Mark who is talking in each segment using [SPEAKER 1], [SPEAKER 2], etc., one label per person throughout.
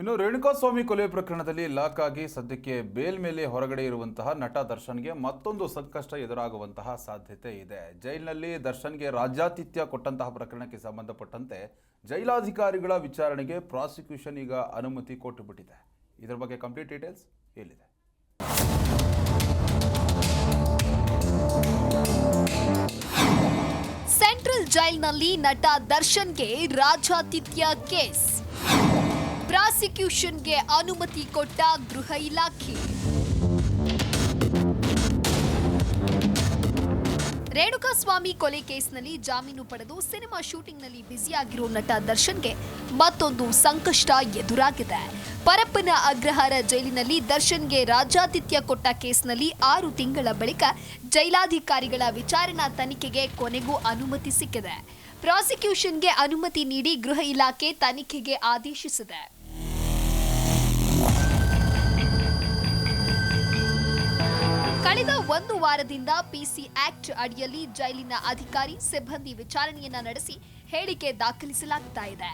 [SPEAKER 1] ಇನ್ನು ರೇಣುಕಾಸ್ವಾಮಿ ಕೊಲೆ ಪ್ರಕರಣದಲ್ಲಿ ಲಾಕ್ ಆಗಿ ಸದ್ಯಕ್ಕೆ ಬೇಲ್ ಮೇಲೆ ಹೊರಗಡೆ ಇರುವಂತಹ ನಟ ದರ್ಶನ್ಗೆ ಮತ್ತೊಂದು ಸಂಕಷ್ಟ ಎದುರಾಗುವಂತಹ ಸಾಧ್ಯತೆ ಇದೆ. ಜೈಲಿನಲ್ಲಿ ದರ್ಶನ್ಗೆ ರಾಜ್ಯಾತಿಥ್ಯ ಕೊಟ್ಟಂತಹ ಪ್ರಕರಣಕ್ಕೆ ಸಂಬಂಧಪಟ್ಟಂತೆ ಜೈಲಾಧಿಕಾರಿಗಳ ವಿಚಾರಣೆಗೆ ಪ್ರಾಸಿಕ್ಯೂಷನ್ ಈಗ ಅನುಮತಿ ಕೊಟ್ಟುಬಿಟ್ಟಿದೆ. ಇದರ ಬಗ್ಗೆ ಕಂಪ್ಲೀಟ್ ಡೀಟೇಲ್ಸ್ ಇಲ್ಲಿದೆ.
[SPEAKER 2] ಸೆಂಟ್ರಲ್ ಜೈಲ್ನಲ್ಲಿ ನಟ ದರ್ಶನ್ಗೆ ರಾಜ್ಯಾತಿಥ್ಯ ಕೇಸ್. ಪ್ರಾಸಿಕ್ಯೂಷನ್ಗೆ ಅನುಮತಿ ಕೊಟ್ಟ ಗೃಹ ಇಲಾಖೆ. ರೇಣುಕಾಸ್ವಾಮಿ ಕೊಲೆ ಕೇಸ್ನಲ್ಲಿ ಜಾಮೀನು ಪಡೆದು ಸಿನಿಮಾ ಶೂಟಿಂಗ್ನಲ್ಲಿ ಬ್ಯುಸಿಯಾಗಿರೋ ನಟ ದರ್ಶನ್ಗೆ ಮತ್ತೊಂದು ಸಂಕಷ್ಟ ಎದುರಾಗಿದೆ. ಪರಪ್ಪನ ಅಗ್ರಹಾರ ಜೈಲಿನಲ್ಲಿ ದರ್ಶನ್ಗೆ ರಾಜ್ಯಾತಿಥ್ಯ ಕೊಟ್ಟ ಕೇಸ್ನಲ್ಲಿ 6 ತಿಂಗಳ ಬಳಿಕ ಜೈಲಾಧಿಕಾರಿಗಳ ವಿಚಾರಣಾ ತನಿಖೆಗೆ ಕೊನೆಗೂ ಅನುಮತಿ ಸಿಕ್ಕಿದೆ. ಪ್ರಾಸಿಕ್ಯೂಷನ್ಗೆ ಅನುಮತಿ ನೀಡಿ ಗೃಹ ಇಲಾಖೆ ತನಿಖೆಗೆ ಆದೇಶಿಸಿದೆ. ಕಳೆದ 1 ವಾರದಿಂದ ಪಿಸಿ ಆಕ್ಟ್ ಅಡಿಯಲ್ಲಿ ಜೈಲಿನ ಅಧಿಕಾರಿ ಸಿಬ್ಬಂದಿ ವಿಚಾರಣೆಯನ್ನ ನಡೆಸಿ ಹೇಳಿಕೆ ದಾಖಲಿಸಲಾಗ್ತಾ ಇದೆ.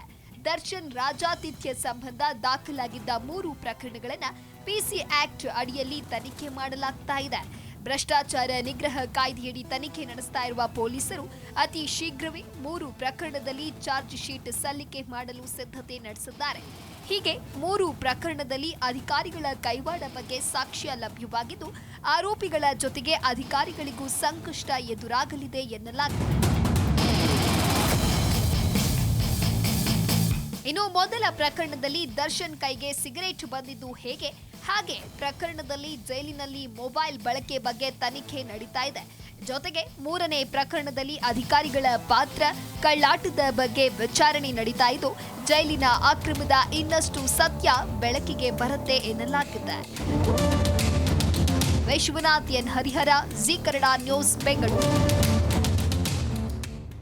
[SPEAKER 2] ದರ್ಶನ್ ರಾಜ್ಯಾತಿಥ್ಯ ಸಂಬಂಧ ದಾಖಲಾಗಿದ್ದ 3 ಪ್ರಕರಣಗಳನ್ನು ಪಿಸಿ ಆಕ್ಟ್ ಅಡಿಯಲ್ಲಿ ತನಿಖೆ ಮಾಡಲಾಗ್ತಾ ಇದೆ. ಭ್ರಷ್ಟಾಚಾರ ನಿಗ್ರಹ ಕಾಯ್ದೆಯಡಿ ತನಿಖೆ ನಡೆಸ್ತಾ ಇರುವ ಪೊಲೀಸರು ಅತಿ ಶೀಘ್ರವೇ 3 ಪ್ರಕರಣದಲ್ಲಿ ಚಾರ್ಜ್ ಶೀಟ್ ಸಲ್ಲಿಕೆ ಮಾಡಲು ಸಿದ್ಧತೆ ನಡೆಸಿದ್ದಾರೆ. ಹೀಗೆ 3 ಪ್ರಕರಣದಲ್ಲಿ ಅಧಿಕಾರಿಗಳ ಕೈವಾಡ ಬಗ್ಗೆ ಸಾಕ್ಷ್ಯ ಲಭ್ಯವಾಗಿದ್ದು, ಆರೋಪಿಗಳ ಜೊತೆಗೆ ಅಧಿಕಾರಿಗಳಿಗೂ ಸಂಕಷ್ಟ ಎದುರಾಗಲಿದೆ ಎನ್ನಲಾಗಿದೆ. ಇನ್ನು ಮೊದಲ ಪ್ರಕರಣದಲ್ಲಿ ದರ್ಶನ್ ಕೈಗೆ ಸಿಗರೇಟ್ ಬಂದಿದ್ದು ಹೇಗೆ, ಹಾಗೆ ಪ್ರಕರಣದಲ್ಲಿ ಜೈಲಿನಲ್ಲಿ ಮೊಬೈಲ್ ಬಳಕೆ ಬಗ್ಗೆ ತನಿಖೆ ನಡೀತಾ ಇದೆ. ಜೊತೆಗೆ 3ನೇ ಪ್ರಕರಣದಲ್ಲಿ ಅಧಿಕಾರಿಗಳ ಪಾತ್ರ, ಕಳ್ಳಾಟದ ಬಗ್ಗೆ ವಿಚಾರಣೆ ನಡೀತಾ ಇದ್ದು, ಜೈಲಿನ ಅಕ್ರಮದ ಇನ್ನಷ್ಟು ಸತ್ಯ ಬೆಳಕಿಗೆ ಬರುತ್ತೆ ಎನ್ನಲಾಗಿದೆ. Vishwanath N Harihara, Zee Kannada news, Bengaluru.